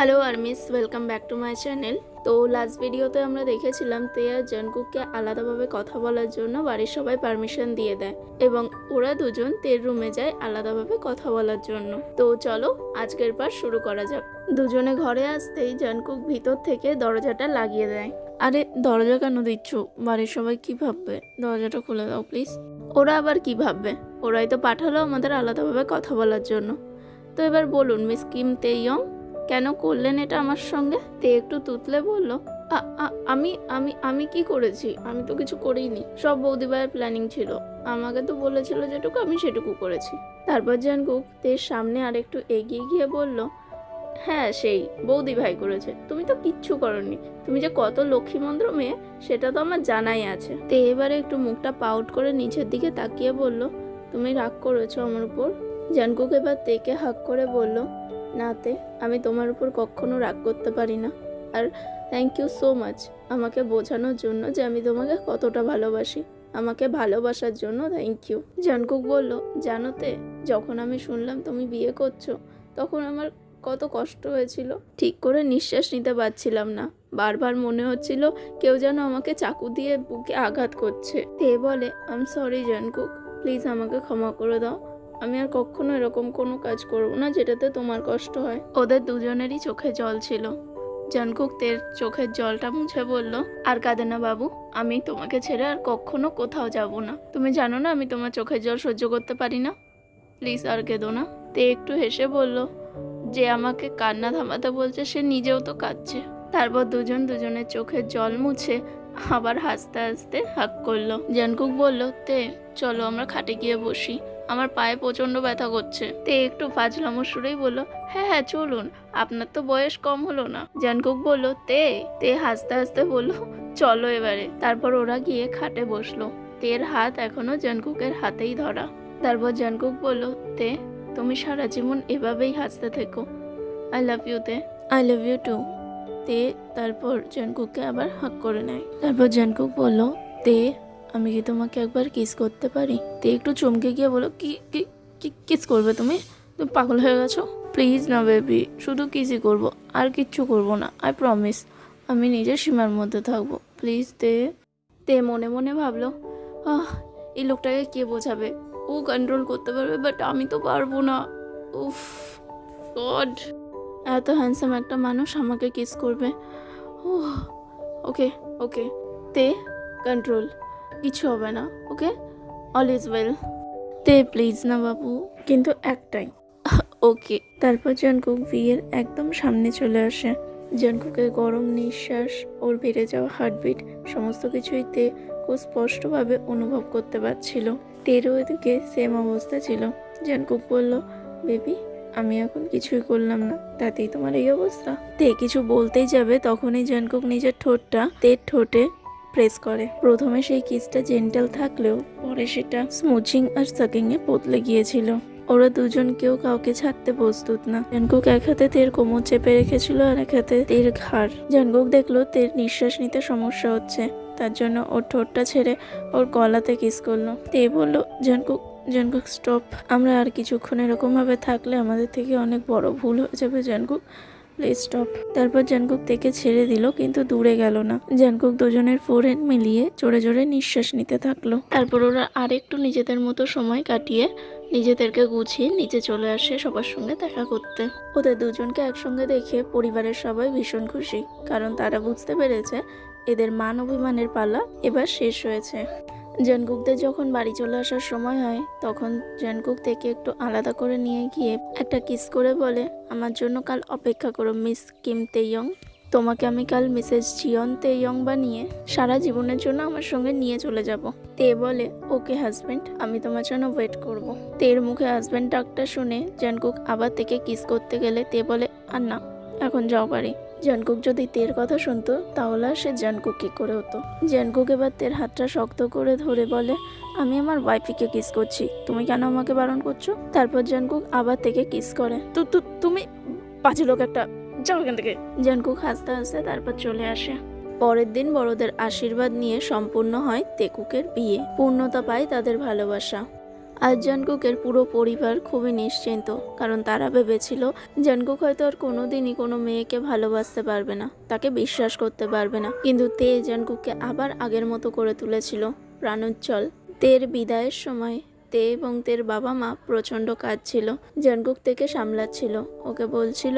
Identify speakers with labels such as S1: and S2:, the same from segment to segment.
S1: Hello armies, welcome back to my channel. তো last ভিডিওতে আমরা দেখেছিলাম তে আর জঙ্কুককে আলাদাভাবে কথা বলার জন্য বাড়ির সবাই পারমিশন দিয়ে দেয় এবং ওরা দুজন তের রুমে যায় আলাদাভাবে কথা বলার জন্য। তো চলো আজকের পার্ট শুরু করা যাক। দুজনে ঘরে আসতেই জঙ্কুক ভিতর থেকে দরজাটা লাগিয়ে দেয়। আরে দরজা কেন দিচ্ছ? বাড়ির সবাই কি ভাববে? দরজাটা খুলে দাও প্লিজ। ওরা আবার কি ভাববে? ওরাই তো পাঠালো আমাদের আলাদাভাবে কথা বলার জন্য। তো এবার বলুন মিস কিম তে ইয়ং, কেন করলেন এটা আমার সঙ্গে? তে একটু তুতলে বলল, আমি আমি আমি কি করেছি? আমি তো কিছু করিনি, সব বৌদিভাইয়ের প্ল্যানিং ছিল। আমাকে তো বলেছিল যেটুকু আমি সেটুকু করেছি। তারপর জঙ্কুক তের সামনে আরেকটু এগিয়ে গিয়ে বলল, হ্যাঁ সেই বৌদি ভাই করেছে, তুমি তো কিচ্ছু করনি। তুমি যে কত লক্ষ্মীমন্দ্র মেয়ে সেটা তো আমার জানাই আছে। তে এবারে একটু মুখটা পাউট করে নিচের দিকে তাকিয়ে বলল, তুমি রাগ করেছো আমার উপর? জঙ্কুক এবার তেকে হাক করে বলল, নাতে আমি তোমার উপর কখনো রাগ করতে পারি না। আর থ্যাংক ইউ সো মাচ আমাকে বোঝানোর জন্য যে আমি তোমাকে কতটা ভালোবাসি। আমাকে ভালোবাসার জন্য থ্যাংক ইউ। জঙ্কুক বলল, জানোতে যখন আমি শুনলাম তুমি বিয়ে করছো তখন আমার কত কষ্ট হয়েছিল। ঠিক করে নিঃশ্বাস নিতে পারছিলাম না। বারবার মনে হচ্ছিল কেউ যেন আমাকে চাকু দিয়ে বুকে আঘাত করছে। তে বলে, I am sorry Jungkook, please আমাকে ক্ষমা করে দাও। আমি আর কখনো এরকম কোনো কাজ করব না যেটাতে তোমার কষ্ট হয়। ওদের দুজনেরই চোখে জল ছিল। জঙ্কুক তের চোখের জলটা মুছে বলল, আর কাঁদে না বাবু, আমি তোমাকে ছেড়ে আর কখনো কোথাও যাব না। তুমি জানো না আমি তোমার চোখের জল সহ্য করতে পারি না। প্লিজ আর কেঁদো না। তে একটু হেসে বলল, যে আমাকে কান্না থামাতে বলছে সে নিজেও তো কাঁদছে। তারপর দুজন দুজনের চোখের জল মুছে আবার হাসতে হাসতে হাক করলো। জঙ্কুক বলল, তে চলো আমরা খাটে গিয়ে বসি, আমার পায়ে প্রচন্ড ব্যথা করছে। তে একটু ফাজলামো সুরেই বলল, হ্যাঁ হ্যাঁ চলুন, আপনার তো বয়স কম হলো না। জঙ্কুক বলল, তে তে হাসতে হাসতে বলল, চলো এবারে। তারপর ওরা গিয়ে খাটে বসলো। তের হাত এখনো জঙ্কুকের হাতেই ধরা। তারপর জঙ্কুক বলল, তে তুমি সারা জীবন এভাবেই হাসতে থেকো। I love you Tae. I love you too. Tae তারপর জঙ্কুককে আবার হাক করে নেয়। তারপর জঙ্কুক বলল, তে আমি কি তোমাকে একবার কিস করতে পারি? তে একটু চমকে গিয়ে বলো, কি কি কিস করবে তুমি? তুমি পাগল হয়ে গেছো? প্লিজ না বেবি, শুধু কিসই করব, আর কিচ্ছু করব না। আই প্রমিস আমি নিজের সীমার মধ্যে থাকবো। প্লিজ তে। তে মনে মনে ভাবলো, এই লোকটাকে কে বোঝাবে? ও কন্ট্রোল করতে পারবে, বাট আমি তো পারবো না। উফ গড, এত হ্যান্ডসাম একটা মানুষ আমাকে কিস করবে। ওকে ওকে তে, কন্ট্রোল, কিছু হবে না। ওকে, অল ইজ ওয়েল। তে প্লিজ না বাবু, কিন্তু একটাই। ওকে। তারপর জঙ্কুক বিয়ের একদম সামনে চলে আসে। জঙ্কুকের গরম নিঃশ্বাস, ওর বেড়ে যাওয়া হার্টবিট, সমস্ত কিছুই তে খুব স্পষ্টভাবে অনুভব করতে পারছিল। টেরও এদিকে সেম অবস্থা ছিল। জঙ্কুক বলল, বেবি আমি এখন কিছুই করলাম না, তাতেই তোমার এই অবস্থা? তে কিছু বলতেই যাবে তখনই জঙ্কুক নিজের ঠোঁটটা তের ঠোঁটে প্রেস করে। প্রথমে সেই কিসটা জেন্টাল থাকলেও পরে সেটা স্মুচিং আর সাকিং এ বদলে গিয়েছিল। ওরা দুজন কেউ কাউকে ছাড়তে প্রস্তুত না। জঙ্কুক এক হাতে তের কোমর চেপে রেখেছিল আর এক হাতে তের ঘাড়। জঙ্কুক দেখলো তের নিঃশ্বাস নিতে সমস্যা হচ্ছে, তার জন্য ওর ঠোঁটটা ছেড়ে ওর গলাতে কিস করলো। তে বলল, জঙ্কুক জঙ্কুক স্টপ, আমরা আর কিছুক্ষণ এরকম ভাবে থাকলে আমাদের থেকে অনেক বড় ভুল হয়ে যাবে। Jungkook please stop. তারপর জঙ্কুক তেকে ছেড়ে দিল, কিন্তু দূরে গেল না। জঙ্কুক দুজনের ফোরহেড মিলিয়ে জোরে জোরে নিঃশ্বাস নিতে থাকলো। তারপর ওরা আরেকটু নিজেদের মতো সময় কাটিয়ে নিজেদেরকে গুছিয়ে নিচে চলে আসে সবার সঙ্গে দেখা করতে। ওদের দুজনকে একসঙ্গে দেখে পরিবারের সবাই ভীষণ খুশি, কারণ তারা বুঝতে পেরেছে এদের মান অভিমানের পালা এবার শেষ হয়েছে। জঙ্কুকদের যখন বাড়ি চলে আসার সময় হয় তখন জঙ্কুক থেকে একটু আলাদা করে নিয়ে গিয়ে একটা কিস করে বলে, আমার জন্য কাল অপেক্ষা করো মিস কিম তে ইয়ং। তোমাকে আমি কাল মিসেস জিয়ন তে ইয়ং বানিয়ে সারা জীবনের জন্য আমার সঙ্গে নিয়ে চলে যাব। তে বলে, ওকে হাজবেন্ড, আমি তোমার জন্য ওয়েট করব। তের মুখে হাজবেন্ড ডাকটা শুনে জঙ্কুক আবার থেকে কিস করতে গেলে তে বলে, আর না, এখন যাও বাড়ি। জঙ্কুক যদি তের কথা শুনতো তাহলে আর সে জঙ্কুক কি করে হতো। জঙ্কুক এবার তের হাতটা শক্ত করে ধরে বলে, আমি আমার ওয়াইফিকে কিস করছি, তুমি কেন আমাকে বারণ করছো? তারপর জঙ্কুক আবার থেকে কিস করে। তুমি বাজে লোক একটা, যাও এখান থেকে। জঙ্কুক হাসতে হাসতে তারপর চলে আসে। পরের দিন বড়দের আশীর্বাদ নিয়ে সম্পূর্ণ হয় তেকুকের বিয়ে। পূর্ণতা পায় তাদের ভালোবাসা। আর জঙ্কুকের পুরো পরিবার খুবই নিশ্চিন্ত, কারণ তারা ভেবেছিল জঙ্কুক হয়তো আর কোনোদিনই কোনো মেয়েকে ভালোবাসতে পারবে না, তাকে বিশ্বাস করতে পারবে না। কিন্তু তে জঙ্কুককে আবার আগের মতো করে তুলেছিল প্রাণোজ্জ্বল। তের বিদায়ের সময় তে এবং তের বাবা মা প্রচণ্ড কাঁদছিল। জঙ্কুক থেকে সামলাচ্ছিল, ওকে বলছিল,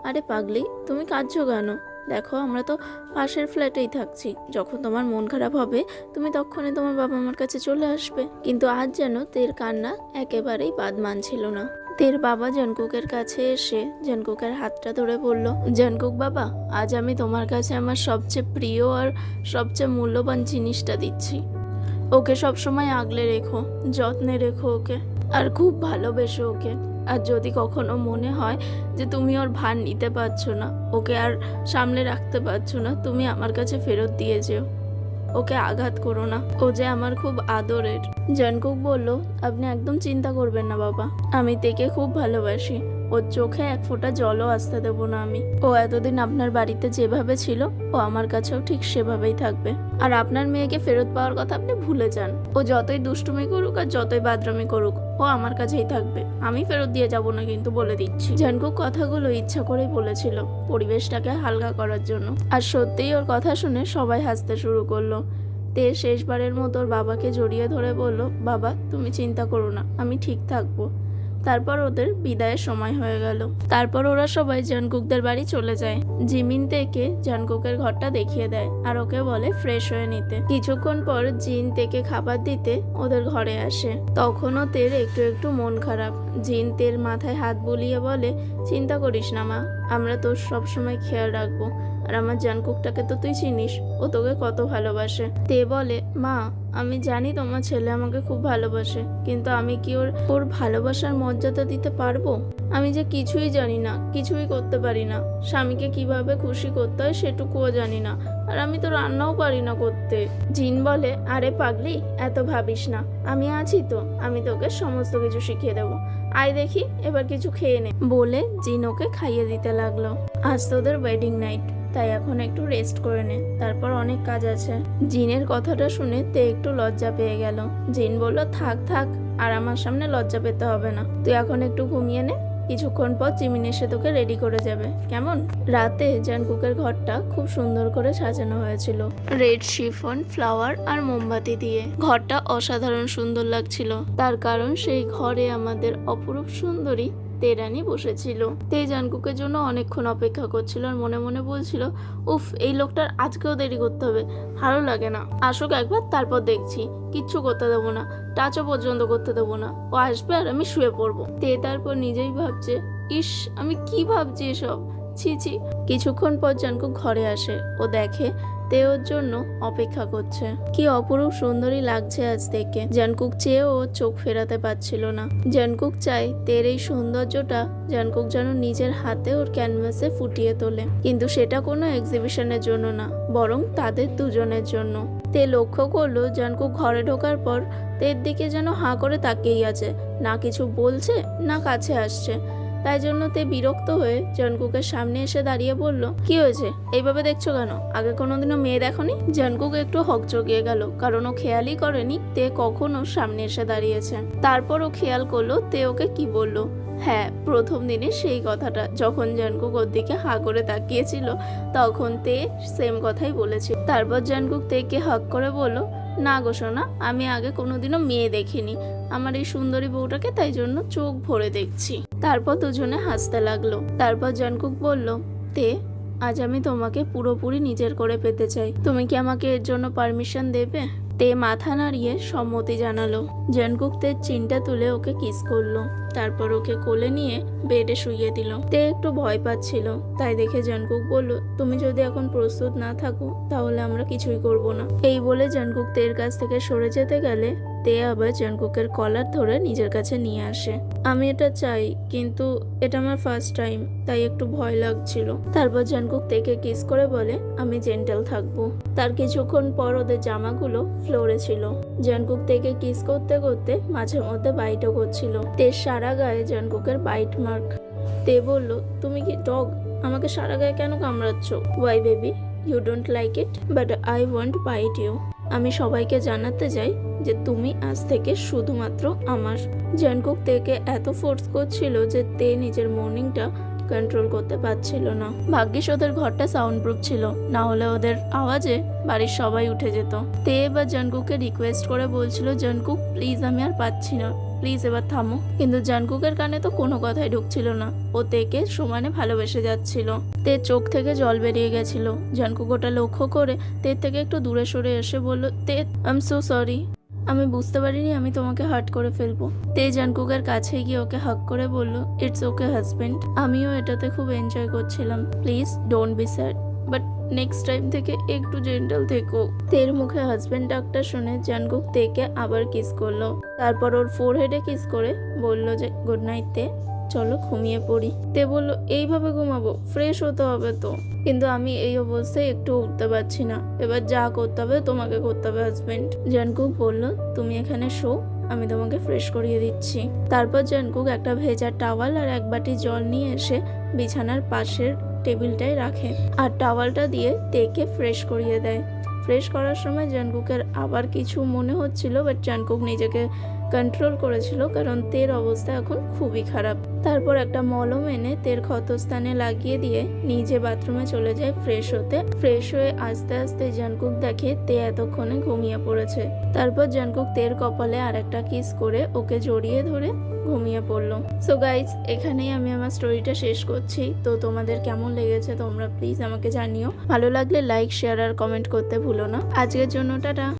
S1: আরে পাগলি, তুমি কাঁদছো কেন? দেখো, আমরা তো পাশের ফ্ল্যাটেই থাকছি, যখন তোমার মন খারাপ হবে তুমি তখনই তোমার বাবা মার কাছে চলে আসবে। কিন্তু আজ যেন তের কান্না একেবারেই বাদ মানছিল না। তের বাবা জঙ্কুকের কাছে এসে জঙ্কুকের হাতটা ধরে বলল, জঙ্কুক বাবা, আজ আমি তোমার কাছে আমার সবচেয়ে প্রিয় আর সবচেয়ে মূল্যবান জিনিসটা দিচ্ছি। ওকে সবসময় আগলে রেখো, যত্নে রেখো ওকে, আর খুব ভালোবেসো ওকে। আর যদি কখনো মনে হয় যে তুমি ওর ভার নিতে পারছো না, ওকে আর সামলে রাখতে পারছো না, তুমি আমার কাছে ফেরত দিয়ে যেও, ওকে আঘাত করো না, ও যে আমার খুব আদরের। জঙ্কুক বলল, আপনি একদম চিন্তা করবেন না বাবা, আমি তেকে খুব ভালোবাসি, ওর চোখে এক ফোঁটা জলও আসতে দেবো না আমি। ও এতদিন আপনার বাড়িতে যেভাবে ছিল ও আমার কাছেও ঠিক সেভাবেই থাকবে। আর আপনার মেয়েকে ফেরত পাওয়ার কথা আপনি ভুলে যান। ও যতই দুষ্টুমি করুক আর যতই বাদরামি করুক, ও আমার কাছেই থাকবে, আমি ফেরত দিয়ে যাব না, কিন্তু বলে দিচ্ছি। জঙ্কুক কথাগুলো ইচ্ছা করেই বলেছিল পরিবেশটাকে হালকা করার জন্য। আর সত্যিই ওর কথা শুনে সবাই হাসতে শুরু করলো। তে শেষবারের মতো ওর বাবাকে জড়িয়ে ধরে বলল, বাবা তুমি চিন্তা করো না, আমি ঠিক থাকবো। তারপর ওদের বিদায়ের সময় হয়ে গেল। তারপর ওরা সবাই জঙ্কুকদের বাড়ি চলে যায়। জিমিন তেকে জঙ্কুকের ঘরটা দেখিয়ে দেয় আর ওকে বলে ফ্রেশ হয়ে নিতে। কিছুক্ষণ পর জিন তেকে খাবার দিতে ওদের ঘরে আসে। তখনও তের একটু একটু মন খারাপ। জিন তের মাথায় হাত বুলিয়ে বলে, চিন্তা করিস না মা, আমরা তোর সবসময় খেয়াল রাখবো। আর আমার জঙ্কুকটাকে তো তুই চিনিস, ও তোকে কত ভালোবাসে। তে বলে, মা আমি জানি তোমার ছেলে আমাকে খুব ভালোবাসে, কিন্তু আমি কি ওর ভালোবাসার মর্যাদা দিতে পারবো? আমি যে কিছুই জানি না, কিছুই করতে পারি না, স্বামীকে কিভাবে খুশি করতে হয় সেটুকুও জানি না, আর আমি তো রান্নাও পারি না করতে। জিন বলে, আরে পাগলি, এত ভাবিস না, আমি আছি তো, আমি তোকে সমস্ত কিছু শিখিয়ে দেবো, আয় দেখি এবার কিছু খেয়ে নে। বলে জিন ওকে খাইয়ে দিতে লাগলো। আজ তোদের ওয়েডিং নাইট, তাই এখন একটু রেস্ট করে নে, তারপর অনেক কাজ আছে। জিনের কথাটা শুনে তে একটু লজ্জা পেয়ে গেল। জিন বলল, থাক থাক, আর আমার সামনে লজ্জা পেতে হবে না, তুই এখন একটু ঘুমিয়ে নে, কিছুক্ষণ পর জিমিন এসে তোকে রেডি করে যাবে, কেমন? রাতে জঙ্কুকের ঘরটা খুব সুন্দর করে সাজানো হয়েছিল রেড শিফন, ফ্লাওয়ার আর মোমবাতি দিয়ে। ঘরটা অসাধারণ সুন্দর লাগছিল, তার কারণ সেই ঘরে আমাদের অপরূপ সুন্দরী তেরানি বসেছিল। তে জঙ্কুকের জন্য অনেকক্ষণ অপেক্ষা করছিল আর মনে মনে বলছিল, উফ, এই লোকটার আজকেও দেরি করতে হবে, ভালো লাগে না, আসুক একবার তারপর দেখছি, কিচ্ছু করতে দেবো না, টাচও পর্যন্ত করতে দেবো না, ও আসবে আর আমি শুয়ে পড়বো। তে তারপর নিজেই ভাবছে, ইস আমি কি ভাবছি এসব, ছি ছি। কিছুক্ষণ পর জঙ্কুক ঘরে আসে, ও দেখে তে ওর জন্য অপেক্ষা করছে। কি অপরূপ সুন্দরী লাগছে আজ থেকে। জঙ্কুক চেয়েও ও চোখ ফেরাতে পারছিল না। জঙ্কুক চায় তের এই সৌন্দর্যটা জঙ্কুক যেন নিজের হাতে ওর ক্যানভাসে ফুটিয়ে তোলে, কিন্তু সেটা কোনো এক্সিবিশনের জন্য না, বরং তাদের দুজনের জন্য। তে লক্ষ্য করলো জঙ্কুক ঘরে ঢোকার পর তের দিকে যেন হাঁ করে তাকিয়েই আছে, না কিছু বলছে না কাছে আসছে। তাই জন্য তে বিরক্ত হয়ে জঙ্কুকের সামনে এসে দাঁড়িয়ে বলল, কি হয়েছে, এইভাবে দেখছো কেন, আগে কোনোদিনও মেয়ে দেখোনি? জঙ্কুক একটু হকচকিয়ে গেল, কারণ ও খেয়ালই করেনি তে কখনো সামনে এসে দাঁড়িয়েছে। তারপর ও খেয়াল করলো তে ওকে কি বলল। হ্যাঁ, প্রথম দিনে সেই কথাটা, যখন জঙ্কুক ওর দিকে হাঁ করে তাকিয়েছিল তখন তে সেম কথাই বলেছিল। তারপর জঙ্কুক তেকে হাক করে বলল, না গো সোনা, আমি আগে কোনোদিনও মেয়ে দেখিনি, আমার এই সুন্দরী বউটাকে তাই জন্য চোখ ভরে দেখছি। তারপর দুজনে হাসতে লাগলো। তারপর জঙ্কুক বলল, তে আজ আমি তোমাকে পুরোপুরি নিজের করে পেতে চাই, তুমি কি আমাকে এর জন্য পারমিশন দেবে? তে মাথা নাড়িয়ে সম্মতি জানালো। জঙ্কুক তের চিনটা তুলে ওকে কিস করলো, তারপর ওকে কোলে নিয়ে বেডে শুইয়ে দিল। তে একটু ভয় পাচ্ছিল, তাই দেখে জঙ্কুক বলল, তুমি যদি এখন প্রস্তুত না থাকো তাহলে আমরা কিছুই করব না। এই বলে জঙ্কুক তের কাছ থেকে সরে যেতে গেলে তে আবার জঙ্কুকের কলার ধরে নিজের কাছে নিয়ে আসে। আমি এটা চাই, কিন্তু এটা আমার ফার্স্ট টাইম, তাই একটু ভয় লাগছিল। তারপর জঙ্কুক তেকে কিস করে বলে, আমি জেন্টাল থাকবো। তার কিছুক্ষণ পর ওদের জামাগুলো ফ্লোরে ছিল। জঙ্কুক তেকে কিস করতে করতে মাঝে মধ্যে বাইটও করছিল। তে সারা গায়ে জঙ্কুকের বাইট মার্ক। তে বলল, তুমি কি ডগ, আমাকে সারা গায়ে কেন কামড়াচ্ছ? Why baby, you don't like it, but I want bite you. আমি সবাইকে জানাতে চাই যে তুমি আজ থেকে শুধুমাত্র আমার। জানকুক তেকে এত ফোর্স করছিল যে তে নিজের মর্নিংটা কন্ট্রোল করতে পারছিল না। ভাগ্যিস ওদের ঘরটা সাউন্ড প্রুফ ছিল, না হলে ওদের আওয়াজে বাড়ির সবাই উঠে যেত। তে এবার জানকুককে রিকোয়েস্ট করে বলছিল, জানকুক প্লিজ আমি আর পাচ্ছি না, প্লিজ এবার থামো। কিন্তু জানকুকের কানে তো কোনো কথাই ঢুকছিল না। ও তেকে সমানে ভালোবেসে যাচ্ছিল। তে চোখ থেকে জল বেরিয়ে গেছিল। জানকুক ওটা লক্ষ্য করে তের থেকে একটু দূরে সরে এসে বলল, তে আই এম সো সরি, আমি বুঝতে পারিনি আমি তোমাকে হার্ট করে ফেলবো। তে জানকুকের কাছে গিয়ে ওকে হাগ করে বলল, ইটস ওকে হাজবেন্ড, আমিও এটাতে খুব এনজয় করছিলাম, please don't be sad, but next time থেকে একটু জেন্টাল থেকো। তের মুখে হাজবেন্ড ডাকটা শুনে জানকুক তেকে আবার কিস করলো। তারপর ওর ফোরহেডে কিস করে বলল যে গুড নাইট তে, চলো ঘুমিয়ে পড়ি। তে বলল, এইভাবে ঘুমাবো? ফ্রেশ হতে হবে তো। কিন্তু আমি এই অবস্থায় একটু উঠতে পারছি না, এবার যা করতে হবে তোমাকে করতে হবে হাজবেন্ড। জানকুক বলল, তুমি এখানে শো, আমি তোমাকে ফ্রেশ করিয়ে দিচ্ছি। তারপর জানকুক একটা ভেজা টাওয়াল আর এক বাটি জল নিয়ে এসে বিছানার পাশের টেবিলটায় রাখে আর টাওয়ালটা দিয়ে তেকে ফ্রেশ করিয়ে দেয়। ফ্রেশ করার সময় জানকুকের আবার কিছু মনে হচ্ছিল, বাট জানকুক নিজেকে কন্ট্রোল করেছিল কারণ তের অবস্থা এখন খুবই খারাপ। তারপর একটা মলম এনে তের ক্ষতস্থানে লাগিয়ে দিয়ে নিজে বাথরুমে চলে যায় ফ্রেশ হতে। ফ্রেশ হয়ে আস্তে আস্তে জানকুক দেখে তে এতক্ষণে ঘুমিয়ে পড়েছে। তারপর জানকুক তের কপালে আর একটা কিস করে ওকে জড়িয়ে ধরে ঘুমিয়ে পড়লো। সো গাইজ, এখানেই আমি আমার স্টোরিটা শেষ করছি। তো তোমাদের কেমন লেগেছে তোমরা প্লিজ আমাকে জানিও। ভালো লাগলে লাইক, শেয়ার আর কমেন্ট করতে ভুলো না। আজকের জন্য টাটা।